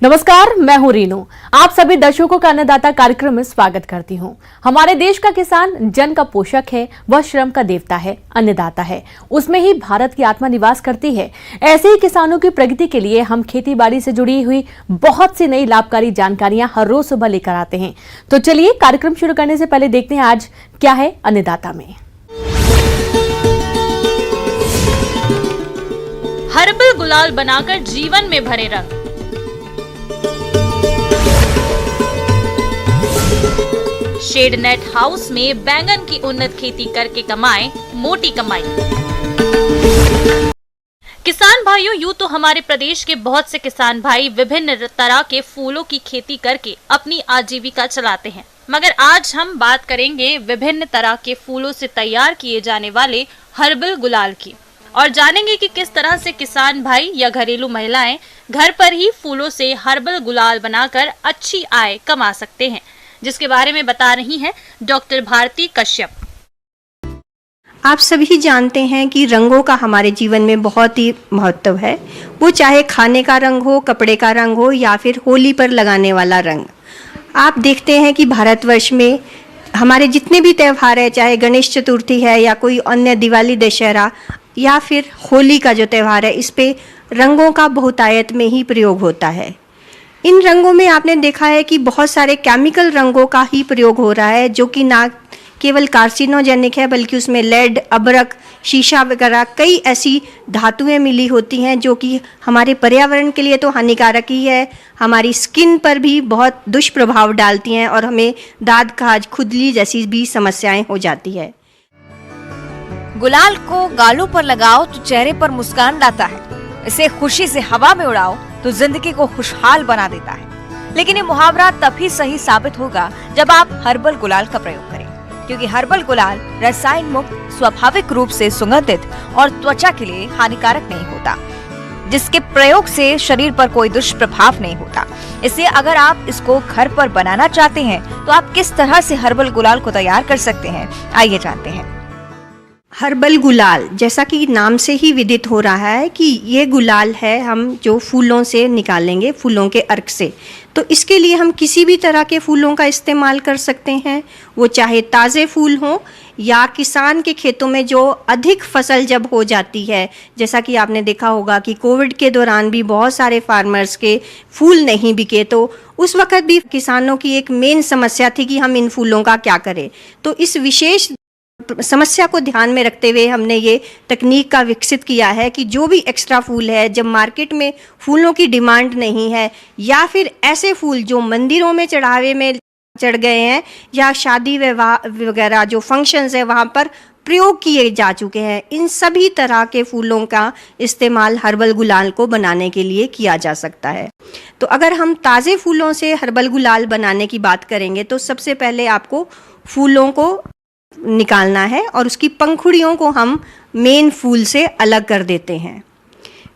नमस्कार, मैं हूं रीनू। आप सभी दर्शकों का अन्नदाता कार्यक्रम में स्वागत करती हूं। हमारे देश का किसान जन का पोषक है, वह श्रम का देवता है, अन्नदाता है। उसमें ही भारत की आत्मा निवास करती है। ऐसे ही किसानों की प्रगति के लिए हम खेती बाड़ी से जुड़ी हुई बहुत सी नई लाभकारी जानकारियां हर रोज सुबह लेकर आते हैं। तो चलिए कार्यक्रम शुरू करने से पहले देखते हैं आज क्या है अन्नदाता में। हर्बल गुलाल बनाकर जीवन में भरे रंग। शेड नेट हाउस में बैंगन की उन्नत खेती करके कमाएं मोटी कमाई। किसान भाइयों, यूं तो हमारे प्रदेश के बहुत से किसान भाई विभिन्न तरह के फूलों की खेती करके अपनी आजीविका चलाते हैं, मगर आज हम बात करेंगे विभिन्न तरह के फूलों से तैयार किए जाने वाले हर्बल गुलाल की और जानेंगे कि किस तरह से किसान भाई या घरेलू महिलाएं घर पर ही फूलों से हर्बल गुलाल बनाकर अच्छी आय कमा सकते हैं, जिसके बारे में बता रही हैं डॉक्टर भारती कश्यप। आप सभी जानते हैं कि रंगों का हमारे जीवन में बहुत ही महत्व है। वो चाहे खाने का रंग हो, कपड़े का रंग हो या फिर होली पर लगाने वाला रंग। आप देखते हैं कि भारतवर्ष में हमारे जितने भी त्यौहार है, चाहे गणेश चतुर्थी है या कोई अन्य दिवाली, दशहरा या फिर होली का जो त्यौहार है, इस पे रंगों का बहुतायत में ही प्रयोग होता है। इन रंगों में आपने देखा है कि बहुत सारे केमिकल रंगों का ही प्रयोग हो रहा है, जो कि ना केवल कार्सिनोजेनिक है बल्कि उसमें लेड, अबरक, शीशा वगैरह कई ऐसी धातुएं मिली होती हैं जो कि हमारे पर्यावरण के लिए तो हानिकारक ही है, हमारी स्किन पर भी बहुत दुष्प्रभाव डालती हैं और हमें दाद खाज, खुजली जैसी भी समस्याएं हो जाती है। गुलाल को गालों पर लगाओ तो चेहरे पर मुस्कान लाता है। इसे खुशी से हवा में उड़ाओ तो जिंदगी को खुशहाल बना देता है। लेकिन ये मुहावरा तभी सही साबित होगा जब आप हर्बल गुलाल का प्रयोग करें, क्योंकि हर्बल गुलाल रसायन मुक्त, स्वाभाविक रूप से सुगंधित और त्वचा के लिए हानिकारक नहीं होता, जिसके प्रयोग से शरीर पर कोई दुष्प्रभाव नहीं होता। इसलिए अगर आप इसको घर पर बनाना चाहते हैं तो आप किस तरह से हर्बल गुलाल को तैयार कर सकते हैं, आइए जानते हैं। हर्बल गुलाल, जैसा कि नाम से ही विदित हो रहा है कि ये गुलाल है हम जो फूलों से निकालेंगे, फूलों के अर्क से। तो इसके लिए हम किसी भी तरह के फूलों का इस्तेमाल कर सकते हैं, वो चाहे ताज़े फूल हों या किसान के खेतों में जो अधिक फसल जब हो जाती है, जैसा कि आपने देखा होगा कि कोविड के दौरान भी बहुत सारे फार्मर्स के फूल नहीं बिके, तो उस वक्त भी किसानों की एक मेन समस्या थी कि हम इन फूलों का क्या करें। तो इस विशेष समस्या को ध्यान में रखते हुए हमने ये तकनीक का विकसित किया है कि जो भी एक्स्ट्रा फूल है, जब मार्केट में फूलों की डिमांड नहीं है या फिर ऐसे फूल जो मंदिरों में चढ़ावे में चढ़ गए हैं या शादी विवाह वगैरह जो फंक्शंस है वहाँ पर प्रयोग किए जा चुके हैं, इन सभी तरह के फूलों का इस्तेमाल हर्बल गुलाल को बनाने के लिए किया जा सकता है। तो अगर हम ताज़े फूलों से हर्बल गुलाल बनाने की बात करेंगे तो सबसे पहले आपको फूलों को निकालना है और उसकी पंखुड़ियों को हम मेन फूल से अलग कर देते हैं।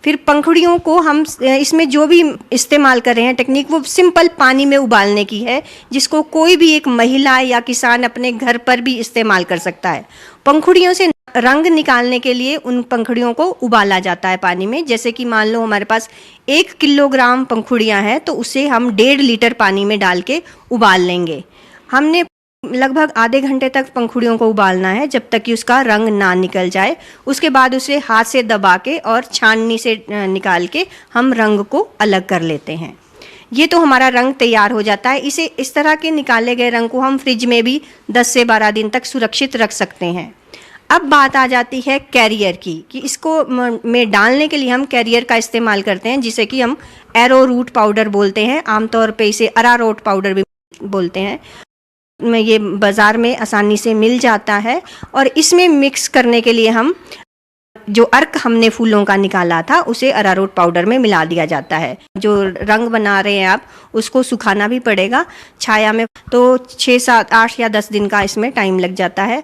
फिर पंखुड़ियों को हम इसमें जो भी इस्तेमाल कर रहे हैं टेक्निक, वो सिंपल पानी में उबालने की है, जिसको कोई भी एक महिला या किसान अपने घर पर भी इस्तेमाल कर सकता है। पंखुड़ियों से रंग निकालने के लिए उन पंखुड़ियों को उबाला जाता है पानी में। जैसे कि मान लो हमारे पास 1 किलोग्राम पंखुड़ियाँ हैं तो उसे हम 1.5 लीटर पानी में डाल के उबाल लेंगे। हमने लगभग आधे घंटे तक पंखुड़ियों को उबालना है जब तक कि उसका रंग ना निकल जाए। उसके बाद उसे हाथ से दबा के और छाननी से निकाल के हम रंग को अलग कर लेते हैं। ये तो हमारा रंग तैयार हो जाता है। इसे इस तरह के निकाले गए रंग को हम फ्रिज में भी 10 से 12 दिन तक सुरक्षित रख सकते हैं। अब बात आ जाती है कैरियर की, कि इसको में डालने के लिए हम कैरियर का इस्तेमाल करते हैं, जिसे कि हम एरो रूट पाउडर बोलते हैं। आमतौर पे इसे अरारोट पाउडर भी बोलते हैं। ये बाज़ार में आसानी से मिल जाता है और इसमें मिक्स करने के लिए हम जो अर्क हमने फूलों का निकाला था उसे अरारोट पाउडर में मिला दिया जाता है। जो रंग बना रहे हैं आप, उसको सुखाना भी पड़ेगा छाया में, तो 6, 7, 8 या 10 दिन का इसमें टाइम लग जाता है।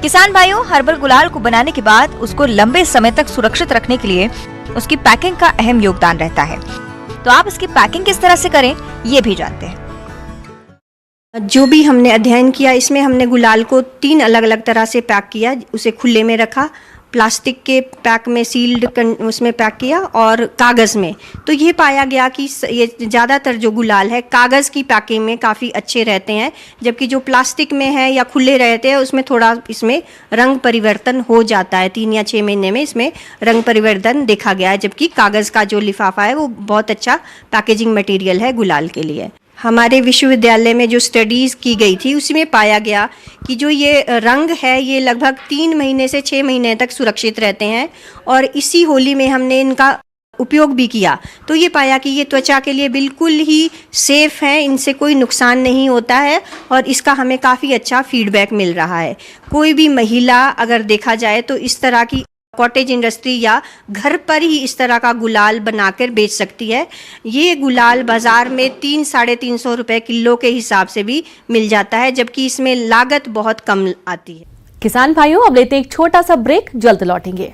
किसान भाइयों, हर्बल गुलाल को बनाने के बाद उसको लंबे समय तक सुरक्षित रखने के लिए उसकी पैकिंग का अहम योगदान रहता है। तो आप इसकी पैकिंग किस तरह से करें, ये भी जानते हैं। जो भी हमने अध्ययन किया, इसमें हमने गुलाल को 3 अलग अलग तरह से पैक किया। उसे खुले में रखा, प्लास्टिक के पैक में सील्ड उसमें पैक किया और कागज़ में, तो ये पाया गया कि ये ज़्यादातर जो गुलाल है कागज़ की पैकिंग में काफ़ी अच्छे रहते हैं, जबकि जो प्लास्टिक में है या खुले रहते हैं उसमें थोड़ा इसमें रंग परिवर्तन हो जाता है। 3 या 6 महीने में इसमें रंग परिवर्तन देखा गया है, जबकि कागज़ का जो लिफाफा है वो बहुत अच्छा पैकेजिंग मटेरियल है गुलाल के लिए। हमारे विश्वविद्यालय में जो स्टडीज़ की गई थी उसमें पाया गया कि जो ये रंग है ये लगभग 3 महीने से 6 महीने तक सुरक्षित रहते हैं, और इसी होली में हमने इनका उपयोग भी किया तो ये पाया कि ये त्वचा के लिए बिल्कुल ही सेफ़ हैं, इनसे कोई नुकसान नहीं होता है और इसका हमें काफ़ी अच्छा फीडबैक मिल रहा है। कोई भी महिला अगर देखा जाए तो इस तरह की कॉटेज इंडस्ट्री या घर पर ही इस तरह का गुलाल बनाकर बेच सकती है। ये गुलाल बाज़ार में 300-350 रुपए किलो के हिसाब से भी मिल जाता है, जबकि इसमें लागत बहुत कम आती है। किसान भाइयों, अब लेते हैं एक छोटा सा ब्रेक, जल्द लौटेंगे।